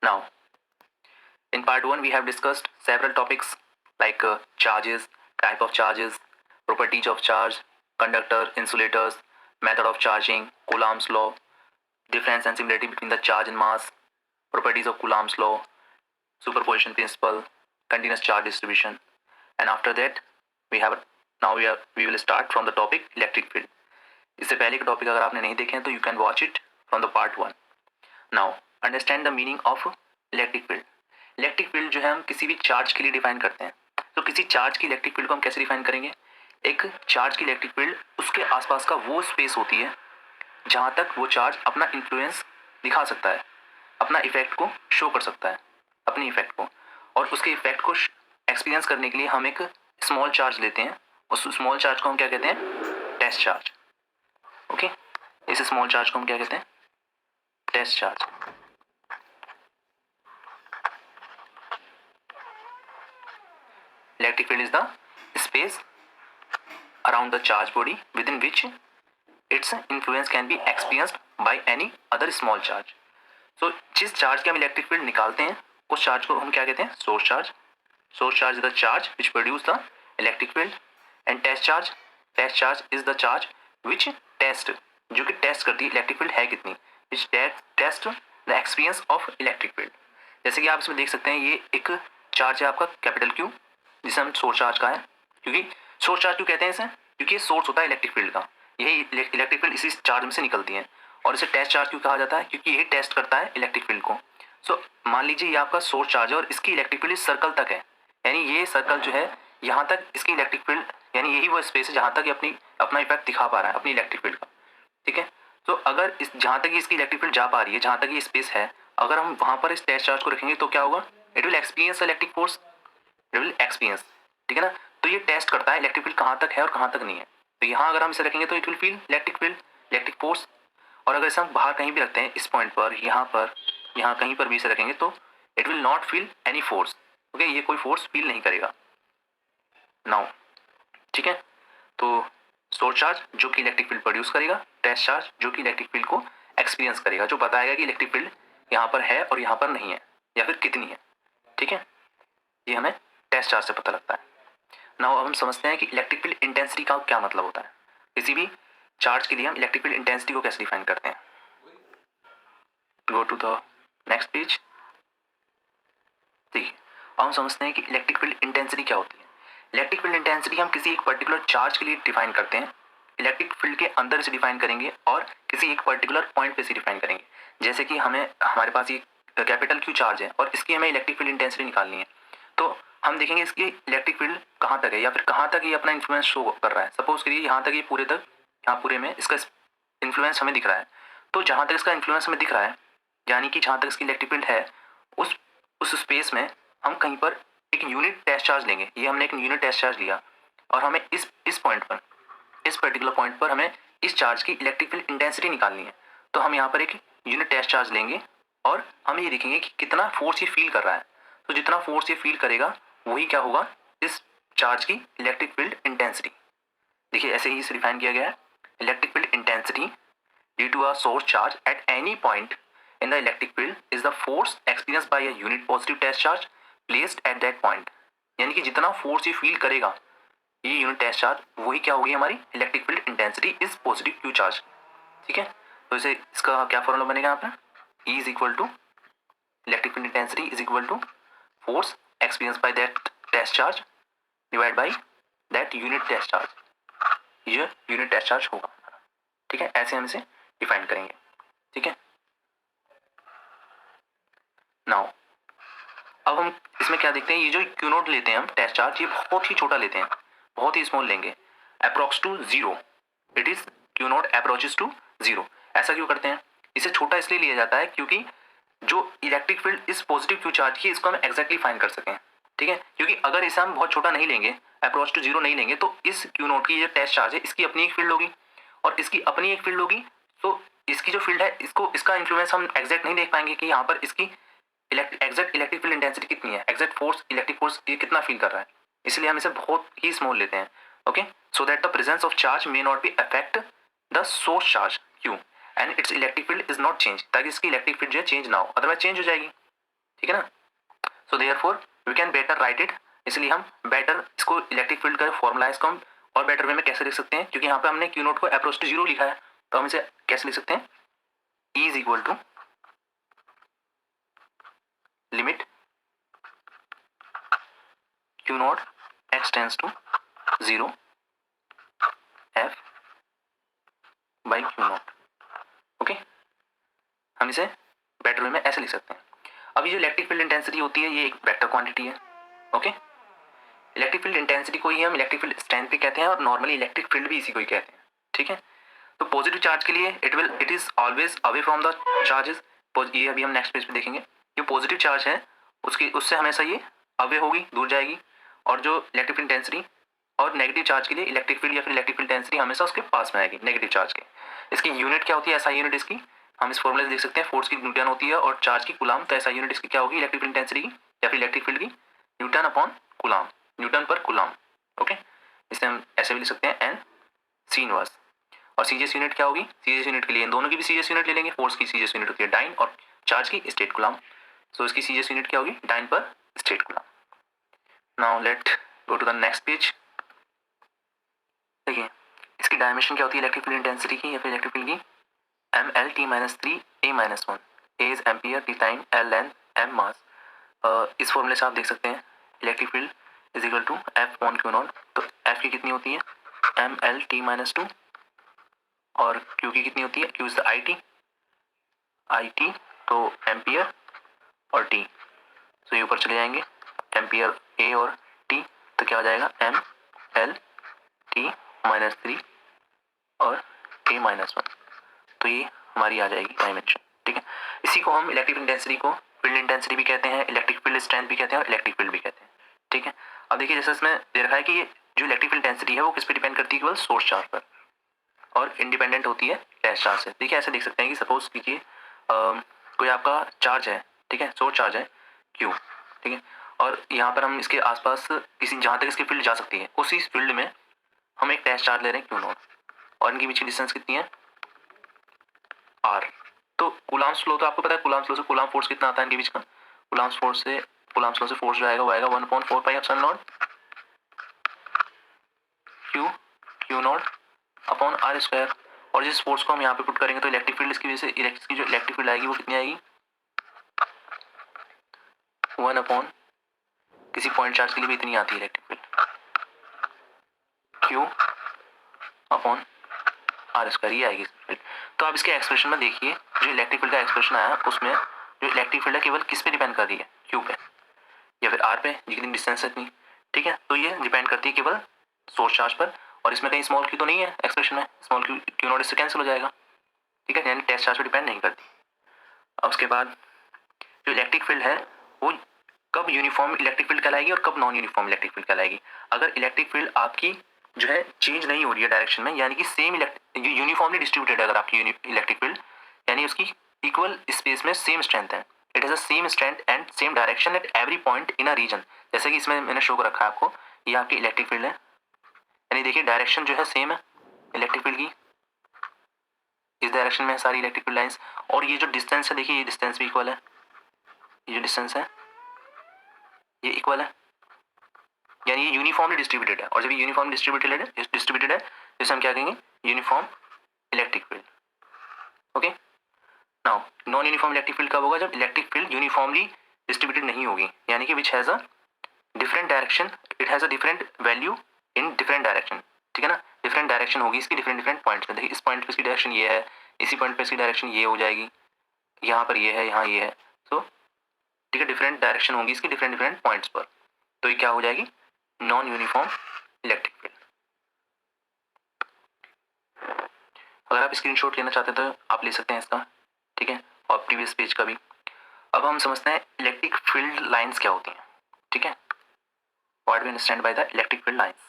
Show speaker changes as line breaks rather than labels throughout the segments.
Now, in part 1, we have discussed several topics like charges, type of charges, properties of charge, conductor, insulators, method of charging, Coulomb's law, difference and similarity between the charge and mass, properties of Coulomb's law, superposition principle, continuous charge distribution. And after that, we will start from the topic electric field. इससे पहले के topic अगर आपने नहीं देखे हैं तो you can watch it from the part 1. Now understand the meaning of electric field. Electric field जो है हम किसी भी चार्ज के लिए डिफाइन करते हैं. तो किसी चार्ज की इलेक्ट्रिक फील्ड को हम कैसे डिफाइन करेंगे? एक चार्ज की इलेक्ट्रिक फील्ड उसके आसपास का वो स्पेस होती है जहां तक वो चार्ज अपना इन्फ्लुएंस दिखा सकता है, अपना इफेक्ट को शो कर सकता है, अपनी इफेक्ट को. और उसके इफेक्ट को एक्सपीरियंस करने के लिए हम एक स्मॉल चार्ज लेते हैं. उस स्मॉल चार्ज को हम क्या कहते हैं? Test charge. ओके, इस स्मॉल चार्ज को हम क्या कहते हैं? Test charge. Electric field is the space around the charge body within which its influence can be experienced by any other small charge. So जिस चार्ज के हम इलेक्ट्रिक फील्ड निकालते हैं उस चार्ज को हम क्या कहते हैं? Source charge. Source charge is the charge which produce the electric field. And test charge is the charge which test, जो कि टेस्ट करती है इलेक्ट्रिक फील्ड है कितनी, which test the experience of electric field. जैसे कि आप इसमें देख सकते हैं ये एक चार्ज है आपका कैपिटल क्यू, जिसे हम सोर्स चार्ज का है. क्योंकि सोर्स चार्ज क्यों कहते हैं इसे? क्योंकि ये सोर्स होता है इलेक्ट्रिक फील्ड का. यही इलेक्ट्रिक फील्ड इसी चार्ज में से निकलती है. और इसे टेस्ट चार्ज क्यों कहा जाता है? क्योंकि यही टेस्ट करता है इलेक्ट्रिक फील्ड को. सो मान लीजिए ये आपका सोर्स चार्ज है और इसकी इलेक्ट्रिक फील्ड इस सर्कल तक है. यानी ये सर्कल जो है यहाँ तक इसकी इलेक्ट्रिक फील्ड, यानी यही वो स्पेस है जहाँ तक ये अपना इफेक्ट दिखा पा रहा है अपनी इलेक्ट्रिक फील्ड का. ठीक है. तो अगर इस जहाँ तक इसकी इलेक्ट्रिक फील्ड जा पा रही है, जहाँ तक ये स्पेस है, अगर हम वहाँ पर इस टेस्ट चार्ज को रखेंगे तो क्या होगा? It will experience electric force. It will experience. ठीक है ना. तो ये टेस्ट करता है इलेक्ट्रिक फील्ड कहाँ तक है और कहाँ तक नहीं है. तो यहाँ अगर हम इसे रखेंगे तो it will feel electric field, electric force. और अगर इसे हम बाहर कहीं भी रखते हैं, इस पॉइंट पर, यहाँ कहीं पर भी इसे रखेंगे तो it will not feel any force. Okay, ये कोई फोर्स फील नहीं करेगा. नाउ ठीक है. तो सोर्स चार्ज जो कि इलेक्ट्रिक फील्ड प्रोड्यूस करेगा, टेस्ट चार्ज जो कि इलेक्ट्रिक फील्ड को एक्सपीरियंस करेगा, जो बताएगा कि इलेक्ट्रिक फील्ड यहाँ पर है और यहाँ पर नहीं है या फिर कितनी है. ठीक है, ये हमें टेस्ट चार्ज से पता लगता है. नाउ अब हम समझते हैं कि इलेक्ट्रिक फील्ड इंटेंसिटी का क्या मतलब होता है. किसी भी चार्ज के लिए हम इलेक्ट्रिक फील्ड इंटेंसिटी को कैसे डिफाइन करते हैं? Go to the next page. देखिए, अब हम समझते हैं कि इलेक्ट्रिक फील्ड इंटेंसिटी क्या होती है. इलेक्ट्रिक फील्ड इंटेंसिटी हम किसी एक पर्टिकुलर चार्ज के लिए डिफाइन करते हैं. इलेक्ट्रिक फील्ड के अंदर से डिफाइन करेंगे और किसी एक पर्टिकुलर पॉइंट पे से डिफाइन करेंगे. जैसे कि हमारे पास ये कैपिटल क्यू चार्ज है और इसकी हमें इलेक्ट्रिक फील्ड इंटेंसिटी निकालनी है. तो हम देखेंगे इसकी इलेक्ट्रिक फील्ड कहाँ तक है या फिर कहाँ तक ये अपना इन्फ्लुएंस शो कर रहा है. सपोज करिए यहाँ तक, ये पूरे तक, यहाँ पूरे में इसका इन्फ्लुएंस हमें दिख रहा है. तो जहाँ तक इसका इन्फ्लुएंस हमें दिख रहा है, यानी कि जहाँ तक इसकी इलेक्ट्रिक फील्ड है, उस स्पेस में हम कहीं पर एक यूनिट टेस्ट चार्ज लेंगे. ये हमने एक यूनिट टेस्ट चार्ज लिया और हमें इस पॉइंट पर, इस पर्टिकुलर पॉइंट पर हमें इस चार्ज की इलेक्ट्रिक फील्ड इंटेंसिटी निकालनी है. तो हम यहाँ पर एक यूनिट टेस्ट चार्ज लेंगे और हम ये देखेंगे कि कितना फोर्स ये फील कर रहा है. तो जितना फोर्स ये फील करेगा वही क्या होगा? इस चार्ज की इलेक्ट्रिक फील्ड इंटेंसिटी. देखिए, ऐसे ही इसे डिफाइन किया गया है. Electric field intensity due to a source charge at any point in the electric field is the force experienced by a unit positive test charge placed at that point. यानी कि जितना force ये feel करेगा ये unit test charge, वही क्या होगी? हमारी electric field intensity is positive Q charge. ठीक है. तो इसे इसका क्या फॉर्मूला बनेगा यहाँ पे? E is equal to electric field intensity is equal to force experience by that test charge divide by that unit test charge. ये यूनिट टेस्ट चार्ज होगा. ठीक है, ऐसे हम इसे डिफाइन करेंगे. ठीक है. नाउ अब हम इसमें क्या देखते हैं, ये जो क्यू नोट लेते हैं हम टेस्ट चार्ज, ये बहुत ही छोटा लेते हैं, बहुत ही स्मॉल लेंगे, approx to zero. It is q naught approaches to zero. ऐसा क्यों करते हैं? इसे छोटा इसलिए लिया जाता है क्योंकि जो इलेक्ट्रिक फील्ड इस पॉजिटिव क्यू चार्ज की, इसको हम एक्जैक्टली फाइंड कर सकें. ठीक है. क्योंकि अगर इसे हम बहुत छोटा नहीं लेंगे, अप्रोच टू जीरो नहीं लेंगे, तो इस क्यू नोट की जो टेस्ट चार्ज है इसकी अपनी एक फील्ड होगी और इसकी अपनी एक फील्ड होगी. तो इसकी जो फील्ड है इसका इन्फ्लुएंस हम एक्जैक्ट नहीं देख पाएंगे कि यहाँ पर इसकी एग्जैक्ट इलेक्ट्रिक फील्ड इंटेंसिटी कितनी है, एग्जैक्ट फोर्स, इलेक्ट्रिक फोर्स ये कितना फील कर रहा है. इसलिए हम इसे बहुत ही स्मॉल लेते हैं. Okay, so that the presence of charge may not be affect the source charge Q and it's electric field is not change, ताकि इसकी इलेक्ट्रिक फील्ड जो है चेंज ना हो, अदरवाइज चेंज हो जाएगी. ठीक है ना। So therefore we can better write it, इसलिए हम बेटर इसको इलेक्ट्रिक फील्ड का फॉर्मूला है इसको हम और बेटर वे में कैसे लिख सकते हैं, क्योंकि यहाँ पे हमने क्यू नोट को अप्रोच टू जीरो लिखा है, तो हम इसे कैसे लिख सकते हैं, E is equal to limit q naught x tends to zero F by q naught. Okay, हम इसे बेटर वे में ऐसे लिख सकते हैं। अब ये जो इलेक्ट्रिक फील्ड इंटेंसिटी होती है ये एक वेक्टर क्वांटिटी है। ओके, इलेक्ट्रिक फील्ड इंटेंसिटी को ही हम इलेक्ट्रिक फील्ड स्ट्रेंथ भी कहते हैं और नॉर्मली इलेक्ट्रिक फील्ड भी इसी को ही कहते हैं। ठीक है, तो पॉजिटिव चार्ज के लिए it is always away from the charges, ये अभी हम नेक्स्ट पेज पे देखेंगे। जो पॉजिटिव चार्ज है उससे हमेशा ये अवे होगी, दूर जाएगी, और जो इलेक्ट्रिक फील्ड इंटेंसिटी और नेगेटिव चार्ज के लिए इलेक्ट्रिक फील्ड या फिर इलेक्ट्रिक फील्ड इंटेंसिटी हमेशा उसके पास में आएगी नेगेटिव चार्ज के। इसकी यूनिट क्या होती है, एसआई यूनिट इसकी हम इस फॉर्मूले से देख सकते हैं, फोर्स की न्यूटन होती है और चार्ज की कूलाम, तो एसआई यूनिट इसकी क्या होगी इलेक्ट्रिक फील्ड इंटेंसिटी की या फिर इलेक्ट्रिक फील्ड की, न्यूटन अपॉन कूलाम, न्यूटन पर कूलाम। ओके, इसे हम ऐसे भी लिख सकते हैं एन सी इनवर्स। और सीजीएस यूनिट क्या होगी, सीजीएस यूनिट के लिए इन दोनों की भी सीजीएस यूनिट ले लेंगे, फोर्स की सीजीएस यूनिट होती है डाइन और चार्ज की स्टेट कूलाम, सो इसकी सीजीएस यूनिट क्या होगी dyne per statcoulomb. Now let go to the next page. देखिए इसकी डायमेंशन क्या होती है इलेक्ट्रिक फील्ड इंटेंसिटी की या फिर इलेक्ट्रिक फील्ड की, M L T minus 3 A minus 1, A is ampere, T time, L length, M mass. इस फॉर्मूले से आप देख सकते हैं electric field is equal to F on Q not, तो एफ की कितनी होती है एम एल टी माइनस 2 और क्यू की कितनी होती है, Q is the I T, तो एम्पियर और टी, तो ये ऊपर चले जाएंगे एम्पियर ए और टी, तो क्या हो जाएगा एम एल टी माइनस 3 और ए माइनस 1, तो ये हमारी आ जाएगी डायमेंशन। ठीक है, इसी को हम इलेक्ट्रिक इंटेंसिटी को फील्ड इंटेंसिटी भी कहते हैं, इलेक्ट्रिक फील्ड स्ट्रेंथ भी कहते हैं और इलेक्ट्रिक फील्ड भी कहते हैं। ठीक है, अब देखिए जैसे इसमें दे रखा है कि ये जो इलेक्ट्रिक फील्ड इंटेंसिटी है वो किस पे डिपेंड करती है, केवल सोर्स चार्ज पर, और इंडिपेंडेंट होती है टेस्ट चार्ज से। देखिए ऐसे देख सकते हैं कि सपोज कीजिए कोई आपका चार्ज है, ठीक है, सोर्स चार्ज है क्यू, ठीक है, और यहाँ पर हम इसके आसपास किसी जहाँ तक इसकी फील्ड जा सकती है उसी फील्ड में हम एक टेस्ट चार्ज ले रहे हैं क्यू नॉट, और इनकी बीच की डिस्टेंस कितनी है आर। तो कूलाम्स फ्लो तो आपको पता है, कूलाम्स फ्लो से कूलाम फोर्स कितना आता है इनके बीच का, कूलाम्स फ्लो से फोर्स जो आएगा वो आएगा 1/4 pi epsilon naught q naught upon r square, और जिस फोर्स को हम यहाँ पे पुट करेंगे तो इलेक्ट्रिक फील्ड इसकी वजह से इसकी जो इलेक्ट्रिक फील्ड आएगी वो कितनी आएगी 1 अपॉन किसी पॉइंट चार्ज के लिए भी इतनी आती है electric field q upon r square, ये आएगी फील्ड। तो आप इसके एक्सप्रेशन में देखिए जो इलेक्ट्रिक फील्ड का एक्सप्रेशन आया उसमें जो इलेक्ट्रिक फील्ड है केवल किस पे डिपेंड कर रही है, क्यू पे या फिर आर पे, जितनी डिस्टेंस है इतनी। ठीक है, तो ये डिपेंड करती है केवल सोर्स चार्ज पर, और इसमें कहीं स्मॉल क्यू तो नहीं है एक्सप्रेशन में, स्मॉल क्यू नॉट इससे कैंसिल हो जाएगा। ठीक है, यानी टेस्ट चार्ज पर डिपेंड नहीं करती। अब उसके बाद जो इलेक्ट्रिक फील्ड है वो कब यूनिफॉर्म इलेक्ट्रिक फील्ड कहलाएगी और कब नॉन यूनिफॉर्म इलेक्ट्रिक फील्ड कहलाएगी। अगर इलेक्ट्रिक फील्ड आपकी जो है चेंज नहीं हो रही है डायरेक्शन में, यानी कि सेम यूनिफॉर्मली डिस्ट्रीब्यूटेड है अगर आपकी इलेक्ट्रिक फील्ड, यानी उसकी इक्वल स्पेस में सेम स्ट्रेंथ है, it has a same strength and same direction at every point in a region, जैसे कि इसमें मैंने शो कर रखा है आपको, ये आपकी इलेक्ट्रिक फील्ड है, यानी देखिए डायरेक्शन जो है सेम है इलेक्ट्रिक फील्ड की, इस डायरेक्शन में है सारी इलेक्ट्रिक फील्ड लाइंस, और ये जो डिस्टेंस है देखिए ये डिस्टेंस भी इक्वल है, ये जो डिस्टेंस है ये इक्वल है, यानी ये यूनिफॉर्मली डिस्ट्रीब्यूटेड है, और जब ये यूनिफॉर्मली डिस्ट्रीब्यूटेड है जैसे हम क्या कहेंगे uniform electric field. Okay, now non uniform electric field कब होगा, जब इलेक्ट्रिक फील्ड यूनिफॉर्मली डिस्ट्रीब्यूटेड नहीं होगी, यानी कि which has a different direction, it has a different value in different direction. ठीक है ना, डिफरेंट डायरेक्शन होगी इसकी डिफरेंट पॉइंट्स में, देखिए इस पॉइंट पे इसकी डायरेक्शन ये है, इसी पॉइंट पे इसकी डायरेक्शन ये हो जाएगी, यहाँ पर ये है, यहाँ ये है, सो ठीक है डिफरेंट डायरेक्शन होगी इसकी डिफरेंट पॉइंट्स पर, तो ये क्या हो जाएगी नॉन यूनिफॉर्म इलेक्ट्रिक फील्ड। अगर आप स्क्रीनशॉट लेना चाहते हैं तो आप ले सकते हैं इसका, ठीक है, और प्रीवियस पेज का भी। अब हम समझते हैं इलेक्ट्रिक फील्ड लाइंस क्या होती हैं। ठीक है, what we understand by the electric field lines.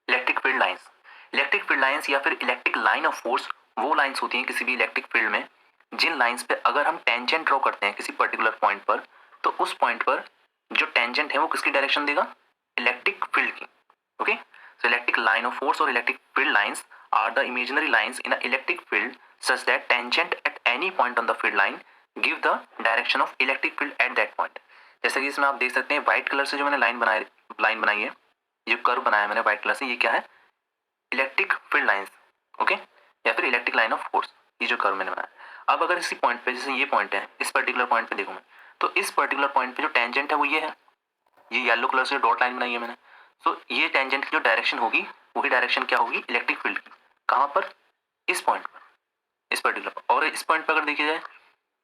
Electric field lines या फिर इलेक्ट्रिक लाइन ऑफ फोर्स वो लाइंस होती हैं किसी भी इलेक्ट्रिक फील्ड में जिन लाइंस पे अगर हम टेंजेंट ड्रॉ करते हैं किसी पर्टिकुलर पॉइंट पर, तो उस पॉइंट पर जो टेंजेंट है वो किसकी डायरेक्शन देगा, इलेक्ट्रिक फील्ड की। Okay, so electric line of force और electric field lines are the imaginary lines in an electric field such that tangent at any point on the field line give the direction of electric field at that point. जैसे कि इसमें आप देख सकते हैं white colour से जो मैंने लाइन बनाई है, ये कर्व बनाया मैंने व्हाइट कलर से, ये क्या है, इलेक्ट्रिक फील्ड लाइंस, ओके, या फिर इलेक्ट्रिक लाइन ऑफ फोर्स, ये जो कर्व मैंने बनाया। अब अगर इसी पॉइंट पे, जैसे ये पॉइंट है, इस पर्टिकुलर पॉइंट पे देखो मैं, तो इस पर्टिकुलर पॉइंट पे जो टेंजेंट है वो ये है, ये येलो कलर से डॉट लाइन बनाई है मैंने। तो ये टेंजेंट की जो डायरेक्शन होगी वही डायरेक्शन क्या होगी, इलेक्ट्रिक फील्ड की। कहाँ पर, इस पॉइंट पर, इस पर्टिकुलर, और इस पॉइंट पर अगर देखा जाए,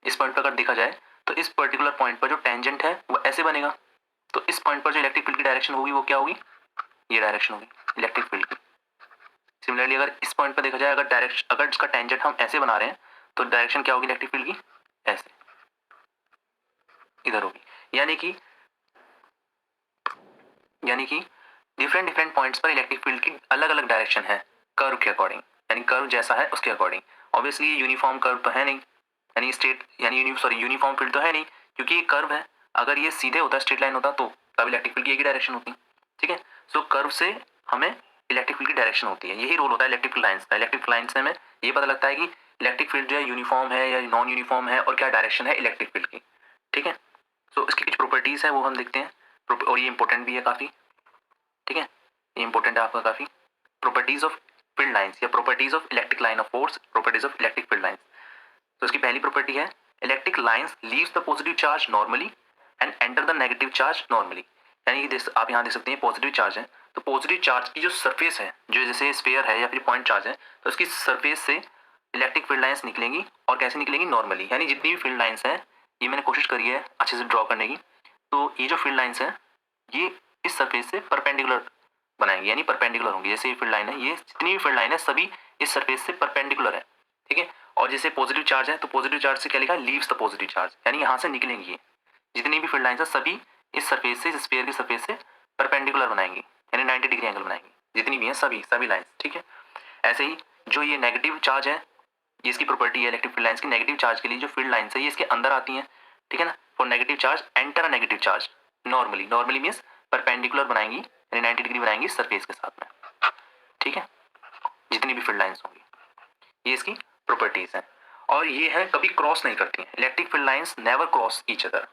इस पॉइंट पर अगर देखा जाए तो इस पर्टिकुलर पॉइंट पर जो टेंजेंट है वो ऐसे बनेगा। तो इस पॉइंट पर जो इलेक्ट्रिक फील्ड की डायरेक्शन होगी वो क्या होगी, ये डायरेक्शन होगी इलेक्ट्रिक फील्ड की। सिमिलरली अगर इस पॉइंट पर देखा जाए, अगर डायरेक्शन, अगर इसका टेंजेंट हम ऐसे बना रहे हैं तो डायरेक्शन क्या होगी इलेक्ट्रिक फील्ड की, ऐसे इधर होगी। यानी कि डिफरेंट डिफरेंट पॉइंट्स पर इलेक्ट्रिक फील्ड की अलग अलग डायरेक्शन है कर्व के अकॉर्डिंग, यानी कर्व जैसा है उसके अकॉर्डिंग। ऑब्वियसली यूनिफॉर्म कर्व तो है नहीं, यानी स्ट्रेट, यानी यूनिफॉर्म फील्ड तो है नहीं, क्योंकि ये कर्व है। अगर ये सीधे होता, स्ट्रेट लाइन होता, तो तब इलेक्ट्रिक फील्ड की एक ही डायरेक्शन होती, ठीक है। सो कर्व से हमें इलेक्ट्रिक फील्ड की डायरेक्शन होती है, यही रोल होता है इलेक्ट्रिक फील्ड लाइन्स का। इलेक्ट्रिक फील्ड लाइन से हमें ये पता लगता है कि इलेक्ट्रिक फील्ड जो है यूनिफॉर्म है या नॉन यूनिफॉर्म है, और क्या डायरेक्शन है इलेक्ट्रिक फील्ड की, ठीक है। सो इसकी कुछ प्रॉपर्टीज है वो हम देखते हैं, और ये इंपॉर्टेंट भी है काफ़ी, ठीक है, ये इंपॉर्टेंट है आपका काफ़ी। प्रॉपर्टीज ऑफ फील्ड लाइंस या properties of electric line of force, properties of electric field lines. तो इसकी पहली प्रॉपर्टी है electric lines leaves the positive charge normally and enter the negative charge normally. यानी कि आप यहाँ देख सकते हैं पॉजिटिव चार्ज है, तो पॉजिटिव चार्ज की जो सरफेस है, जो जैसे स्फीयर है या फिर पॉइंट चार्ज है, तो उसकी सरफेस से इलेक्ट्रिक फील्ड लाइंस निकलेंगी, और कैसे निकलेंगी, नॉर्मली। यानी जितनी भी फील्ड लाइंस है, ये मैंने कोशिश करी है अच्छे से ड्रॉ करने की, तो ये जो फील्ड लाइंस है ये इस सरफेस से परपेंडिकुलर बनाएंगे, यानी परपेंडिकुलर होंगी। जैसे ये फील्ड लाइन है, ये जितनी भी फील्ड लाइन है सभी इस सरफेस से परपेंडिकुलर है, ठीक है। और जैसे पॉजिटिव चार्ज है, तो पॉजिटिव चार्ज से क्या लिखा है, लीव्स द पॉजिटिव चार्ज, यानी यहाँ से निकलेंगी। जितनी भी फील्ड लाइंस है सभी इस सरफेस से, इस स्फीयर की सरफेस से परपेंडिकुलर बनाएंगी, यानी 90 डिग्री एंगल बनाएंगी, जितनी भी हैं सभी लाइंस, ठीक है। ऐसे ही जो ये नेगेटिव चार्ज है, ये इसकी प्रॉपर्टी है इलेक्ट्रिक फील्ड लाइंस की, नेगेटिव चार्ज के लिए जो फील्ड लाइंस है ये इसके अंदर आती हैं, ठीक है ना। For negative charge enter a negative charge normally, normally means perpendicular बनाएंगी, यानी 90 डिग्री बनाएंगी सरफेस के साथ में, ठीक है, जितनी भी फील्ड लाइंस होंगी, ये इसकी प्रॉपर्टीज हैं। और ये है कभी क्रॉस नहीं करती हैं, electric field lines never cross each other,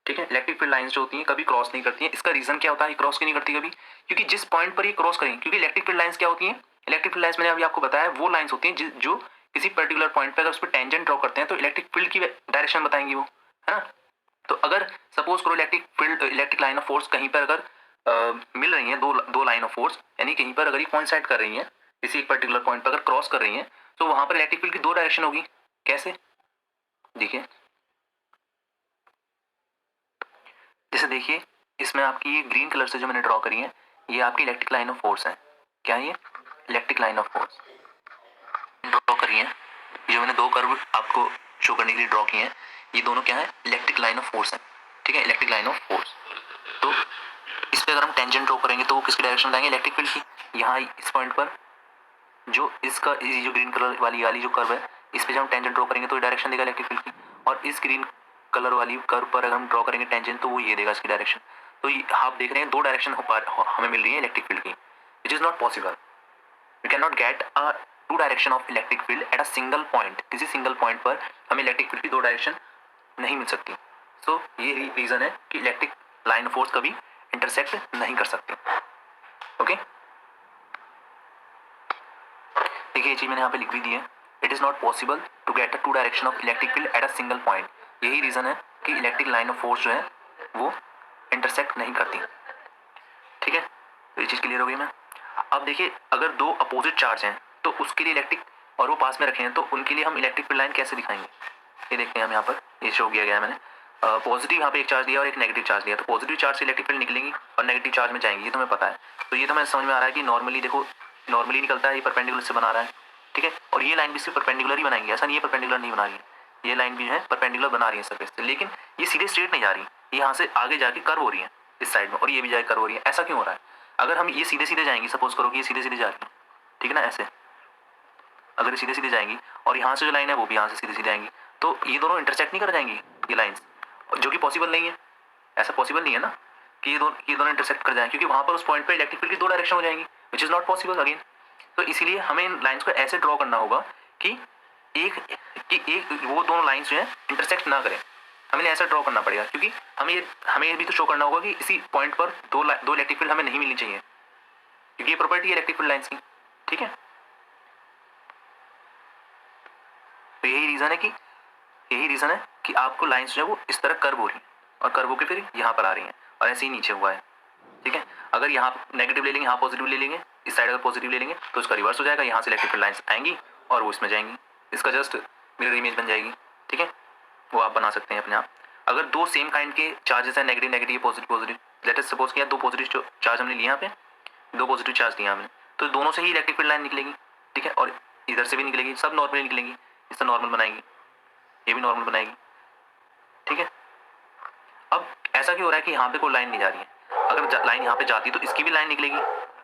ठीक है। इलेक्ट्रिक फील्ड लाइंस जो होती हैं कभी क्रॉस नहीं करती हैं। इसका रीजन क्या होता है क्रॉस क्यों नहीं करती कभी, क्योंकि जिस पॉइंट पर ये क्रॉस करेंगे, क्योंकि इलेक्ट्रिक फील्ड लाइंस क्या होती हैं, इलेक्ट्रिक फील्ड लाइंस मैंने अभी आपको बताया वो लाइंस होती हैं जो किसी पर्टिकुलर पॉइंट पर अगर उस पर टेंजेंट ड्रॉ करते हैं तो इलेक्ट्रिक फील्ड की डायरेक्शन बताएंगी वो, है ना। तो अगर सपोज करो electric field, electric line of force कहीं पर अगर मिल रही है, दो लाइन ऑफ फोर्स, यानी कहीं पर अगर ये कोइंसाइड कर रही है, किसी एक पर्टिकुलर पॉइंट पर अगर क्रॉस कर रही है, तो वहां पर इलेक्ट्रिक फील्ड की दो डायरेक्शन होगी। कैसे, देखिए, जैसे देखिए इसमें आपकी ये ग्रीन कलर से जो मैंने ड्रॉ करी है, ये आपकी इलेक्ट्रिक लाइन ऑफ फोर्स है। क्या ये electric line of force draw करी है, ये जो मैंने दो कर्व आपको शो करने के लिए ड्रॉ किए हैं, ये दोनों क्या है, इलेक्ट्रिक लाइन ऑफ फोर्स है, ठीक है, इलेक्ट्रिक लाइन ऑफ फोर्स। तो इस पर अगर हम टेंजेंट ड्रॉ करेंगे तो वो किसकी डायरेक्शन बताएंगे, इलेक्ट्रिक फील्ड की। यहाँ इस पॉइंट पर जो इसका जो ग्रीन कलर वाली जो कर्व है, इस पर जब हम टेंजेंट ड्रॉ करेंगे तो डायरेक्शन देगा इलेक्ट्रिक फील्ड की, और इस ग्रीन कलर वाली कर्व पर अगर हम ड्रॉ करेंगे टेंजेंट तो वो ये देगा इसकी डायरेक्शन। तो आप देख रहे हैं दो डायरेक्शन हमें मिल रही है इलेक्ट्रिक फील्ड की, which is not possible. We can not get a two direction of electric field at a single point, किसी सिंगल पॉइंट पर हमें इलेक्ट्रिक फील्ड की दो डायरेक्शन नहीं मिल सकती। सो ये रीजन है कि इलेक्ट्रिक लाइन ऑफ फोर्स कभी इंटरसेक्ट नहीं कर सकती, ओके। देखिए ये चीज मैंने यहाँ पे लिख भी दी है, it is not possible to get a two direction of electric field at a single point. यही रीजन है कि इलेक्ट्रिक लाइन ऑफ फोर्स जो है वो इंटरसेक्ट नहीं करती, ठीक है। तो ये चीज क्लियर हो गई। मैं अब देखिए अगर दो अपोजिट चार्ज हैं तो उसके लिए इलेक्ट्रिक, और वो पास में रखे हैं, तो उनके लिए हम इलेक्ट्रिक फील्ड लाइन कैसे दिखाएंगे, ये देखते हैं हम यहाँ पर, ये शो किया गया है मैंने। पॉजिटिव यहाँ पे एक चार्ज दिया और एक नेगेटिव चार्ज दिया, तो पॉजिटिव चार्ज से इलेक्ट्रिक फील्ड निकलेंगी और नेगेटिव चार्ज में जाएंगी, ये तो हमें पता है। तो ये तो हमें समझ में आ रहा है कि नॉर्मली देखो, नॉर्मली निकलता है, ये परपेंडिकुलर से बना रहा है, ठीक है। और ये लाइन भी सिर्फ परपेंडिकुलर ही बनाएंगे, ऐसा नहीं है परपेंडिकुलर नहीं बना रही है, ये लाइन भी है परपेंडिकुलर बना रही है सरफेस से, लेकिन ये सीधे स्ट्रेट नहीं जा रही, ये यहाँ से आगे जाके कर्व हो रही है इस साइड में, और ये भी जाके कर्व हो रही है। ऐसा क्यों हो रहा है, अगर हम ये सीधे सीधे जाएंगे, सपोज करो कि ये सीधे सीधे जा रही है, ठीक है ना, ऐसे अगर सीधे सीधे जाएंगी और यहाँ से जो लाइन है वो भी यहाँ से सीधे सीधे आएंगी, तो ये दोनों इंटरसेक्ट नहीं कर जाएंगी ये लाइंस, जो कि पॉसिबल नहीं है। ऐसा पॉसिबल नहीं है ना कि ये दोनों इंटरसेक्ट कर जाएंगे, क्योंकि वहाँ पर उस पॉइंट पर इलेक्ट्रिक फील्ड की दो डायरेक्शन हो जाएंगी, which is not possible again. तो इसीलिए हमें इन लाइन्स को ऐसे ड्रॉ करना होगा कि एक वो दोनों लाइंस जो है इंटरसेक्ट ना करें, हमें ऐसा ड्रॉ करना पड़ेगा, क्योंकि हमें ये भी तो शो करना होगा कि इसी पॉइंट पर दो इलेक्ट्रिक फील्ड हमें नहीं मिलनी चाहिए, क्योंकि ये प्रॉपर्टी है इलेक्ट्रिक फील्ड लाइंस की, ठीक है। तो यही रीजन है कि आपको लाइंस जो है वो इस तरह कर्व हो रही है और कर्व होकर फिर यहाँ पर आ रही है और ऐसे ही नीचे हुआ है, ठीक है। अगर यहाँ नेगेटिव ले लेंगे, यहाँ पॉजिटिव ले लेंगे, इस साइड अगर पॉजिटिव ले लेंगे तो उसका रिवर्स हो जाएगा, यहाँ से इलेक्ट्रिक फील्ड लाइंस आएंगी और वो इसमें जाएंगी, इसका जस्ट मिरर इमेज बन जाएगी, ठीक है। वो आप बना सकते हैं अपने आप। अगर दो सेम काइंड के चार्जेस हैं, negative negative positive, let us suppose किया दो पॉजिटिव चार्ज हमने लिया यहाँ पे, दो पॉजिटिव चार्ज लिया हमने, तो दोनों से ही इलेक्ट्रिक फील्ड लाइन निकलेगी, ठीक है। और इधर से भी निकलेगी, सब नॉर्मल निकलेंगी, इससे नॉर्मल बनाएगी, ये भी नॉर्मल बनाएगी, ठीक है। अब ऐसा क्यों हो रहा है कि यहाँ पे कोई लाइन नहीं जा रही है? अगर लाइन यहाँ पे जाती तो इसकी भी लाइन निकलेगी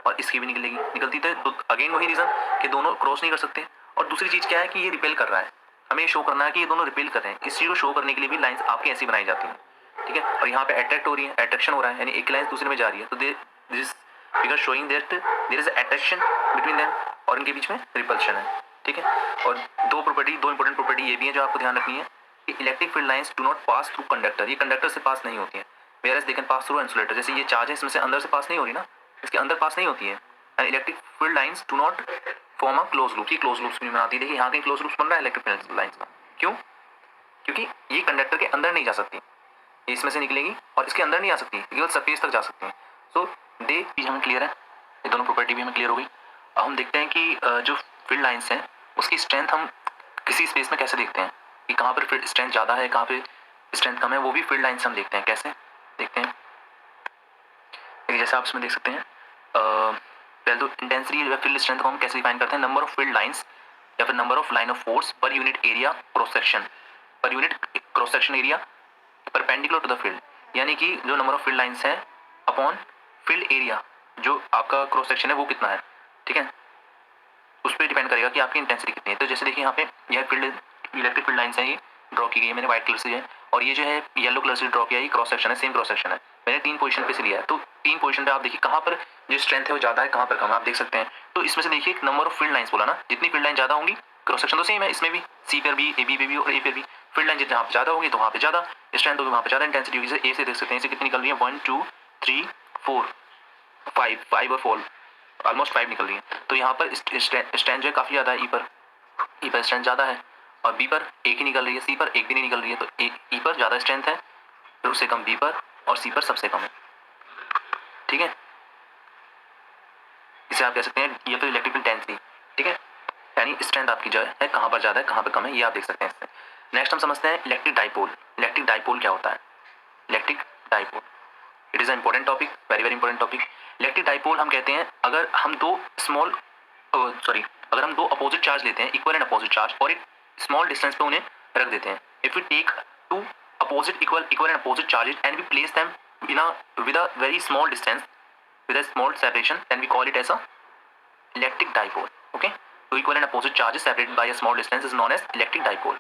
और इसकी भी निकलेगी, निकलती तो अगेन वही रीजन कि दोनों क्रॉस नहीं कर सकते। और दूसरी चीज क्या है कि ये रिपेल कर रहा है, हमें शो करना है कि ये दोनों रिपेल कर रहे हैं। इस चीज को शो करने के लिए भी लाइंस आपकी ऐसी बनाई जाती हैं, ठीक है। और यहाँ पे अट्रैक्ट हो रही है, अट्रैक्शन हो रहा है, यानी एक लाइन दूसरे में जा रही है, तो this figure showing that there is attraction between them, और इनके बीच में रिपल्शन है, ठीक है। और दो इंपॉर्टेंट प्रॉपर्टी ये भी है जो आपको ध्यान रखनी है कि electric field lines do not pass through conductor, ये कंडक्टर से पास नहीं होती है, whereas they can pass through insulator. जैसे ये चार्ज है, इसमें से अंदर से पास नहीं हो रही ना, इसके अंदर पास नहीं होती है, and electric field lines do not form a close loop, ये क्लोज लूप्स नहीं बनाती। देखिए यहाँ कहीं क्लोज लूप्स बन रहा है इलेक्ट्रिक फील्ड लाइंस का, क्यों? क्योंकि ये कंडक्टर के अंदर नहीं जा सकती, ये इसमें से निकलेगी और इसके अंदर नहीं आ सकती, केवल सरफेस तक जा सकती है। सो दे चीज हमें क्लियर है, ये दोनों प्रॉपर्टी भी हमें क्लियर हो गई। अब हम देखते हैं कि जो फील्ड लाइंस हैं उसकी स्ट्रेंथ हम किसी स्पेस में कैसे देखते हैं, कि कहाँ पर स्ट्रेंथ ज़्यादा है, कहाँ पे स्ट्रेंथ कम है, वो भी फील्ड लाइंस हम देखते हैं। कैसे देखते हैं? जैसे आप इसमें देख सकते हैं, पहले तो इंटेंसिटी या फील्ड स्ट्रेंथ को हम कैसे डिफाइन करते हैं, नंबर ऑफ फील्ड लाइंस या फिर number of line of force per unit area cross section, per unit cross section area perpendicular to the field, यानी कि जो नंबर ऑफ फील्ड लाइंस है अपॉन फील्ड एरिया, जो आपका क्रॉस सेक्शन है वो कितना है, ठीक है, उस पर डिपेंड करेगा कि आपकी इंटेंसिटी कितनी है। तो जैसे देखिए यहाँ पे यह फील्ड इलेक्ट्रिक फील्ड लाइंस है, ये ड्रॉ की गई है मैंने व्हाइट कलर से है, और ये जो है येलो कलर से ड्रॉ किया है, ये क्रॉस सेक्शन है, सेम क्रॉस सेक्शन है, मैंने 3 पोजीशन पे से लिया है। तो 3 पोजीशन पे आप देखिए कहाँ पर जो स्ट्रेंथ है वो ज़्यादा है, कहाँ पर कम है, आप देख सकते हैं। तो इसमें से देखिए नंबर ऑफ फील्ड लाइंस बोला ना, जितनी फील्ड लाइन ज़्यादा होंगी, क्रॉस सेक्शन तो सेम है इसमें भी, सी पर भी, ए बी पे भी और ए पर भी, फील्ड लाइन जितने ज़्यादा होगी तो वहाँ पे ज़्यादा स्ट्रेंथ होगी, वहाँ पे ज़्यादा इंटेंसिटी होगी। ए से देख सकते हैं, इसे कितनी निकल रही है, 1 2 3 4 5 और 4, ऑलमोस्ट 5 निकल रही है। तो यहाँ पर स्ट्रेंथ जो है काफ़ी ज़्यादा है, ई पर स्ट्रेंथ ज़्यादा है, और बी पर एक ही निकल रही है, सी पर एक भी नहीं निकल रही है। तो ई पर ज़्यादा स्ट्रेंथ है, फिर उससे कम बी पर, और सी पर सबसे कम है, ठीक है। इसे आप कह सकते हैं ये फिर इलेक्ट्रिकल डेंसिटी, ठीक है, यानी स्ट्रेंथ आपकी जो है कहाँ पर ज़्यादा है कहाँ पर कम है, ये आप देख सकते हैं इससे। नेक्स्ट हम समझते हैं इलेक्ट्रिक डाइपोल। इलेक्ट्रिक डाइपोल क्या होता है? Electric dipole, it is a important topic, very important topic. Electric dipole हम कहते हैं अगर हम दो अगर हम दो अपोजिट चार्ज लेते हैं, इक्वल एंड अपोजिट चार्ज, और एक स्मॉल डिस्टेंस पे उन्हें रख देते हैं। If we take two opposite equal and opposite charges and we place them with a very small distance, with a small separation, then we call it as a electric dipole. Okay, two equal and opposite charges separated by a small distance is known as electric dipole.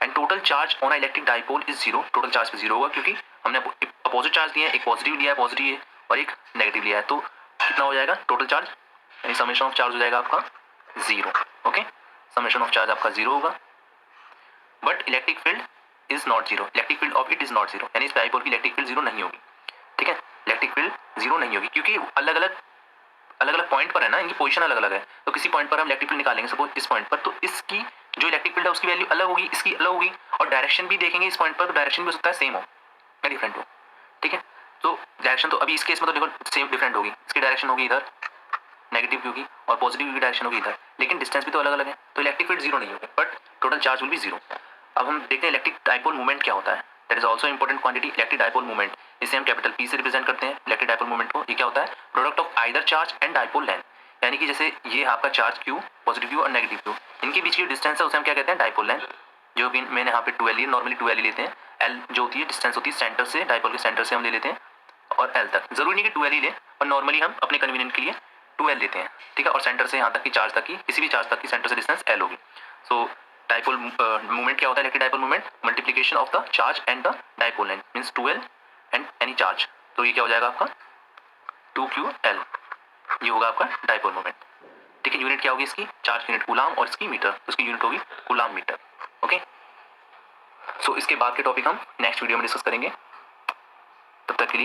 And total charge on an electric dipole is zero. Total charge पे zero होगा, क्योंकि हमने opposite charge लिया है, एक positive लिया है, positive है, और एक नेगेटिव लिया है। तो कितना हो जाएगा टोटल चार्ज, यानी समेशन ऑफ चार्ज हो जाएगा आपका zero. Okay, summation of charge आपका जीरो होगा, but electric field is not zero, electric field of it is not zero, यानी इस डाइपोल की इलेक्ट्रिक फील्ड जीरो नहीं होगी, ठीक है। इलेक्ट्रिक फील्ड जीरो नहीं होगी क्योंकि अलग अलग पॉइंट पर है ना, इनकी पोजीशन अलग अलग है। तो किसी पॉइंट पर हम इलेक्ट्रिक फील्ड निकालेंगे, सपोज इस पॉइंट पर, तो इसकी जो इलेक्ट्रिक फील्ड है उसकी वैल्यू अलग होगी, इसकी अलग होगी, और डायरेक्शन भी देखेंगे इस पॉइंट पर, तो डायरेक्शन भी हो सकता है सेम हो या डिफरेंट हो, ठीक है। तो डायरेक्शन तो अभी इस केस में तो देखो सेम डिफरेंट होगी, इसकी डायरेक्शन होगी इधर नेगेटिव की होगी और पॉजिटिव की डायरेक्शन होगी इधर, लेकिन डिस्टेंस भी तो अलग अलग है, तो इलेक्ट्रिक फील्ड जीरो नहीं होगी, but total charge will be zero. अब हम देखते हैं इलेक्ट्रिक डाइपोल मूवमेंट क्या होता है। That is also important quantity, electric dipole movement, इसे हम कैपिटल पी से रिप्रेजेंट करते हैं इलेक्ट्रिक डाइपोल मूवमेंट को। ये क्या होता है? Product of either charge and dipole length, यानी कि जैसे ये आपका चार्ज क्यू, पॉजिटिव क्यू और नेगेटिव क्यू, इनके बीच की डिस्टेंस है उसे हम क्या कहते हैं? Dipole length. जो भी मैंने यहाँ पे 12 ली, नॉर्मली 12 लेते हैं। एल जो होती है डिस्टेंस होती है सेंटर से, डाइपोल के सेंटर से हम ले लेते हैं, और एल तक, जरूरी नहीं कि 12 लें, और नॉर्मली हम अपने कन्वीनियंट के लिए 12 लेते हैं, ठीक है। और सेंटर से यहाँ तक की चार्ज तक की, किसी भी चार्ज तक की सेंटर से डिस्टेंस एल होगी। सो डाइपोल मूवमेंट क्या होता है? Electric dipole movement multiplication of the charge and the dipole length means 12 and any charge, तो ये क्या हो जाएगा आपका 2ql, ये होगा आपका डाइपोल मूवमेंट। ठीक है, यूनिट क्या होगी इसकी, चार्ज यूनिट कूलाम और इसकी मीटर, तो इसकी यूनिट होगी कूलाम मीटर। ओके, सो इसके बाद के टॉपिक हम नेक्स्ट वीडियो में डिस्कस करेंगे। तब तक के लिए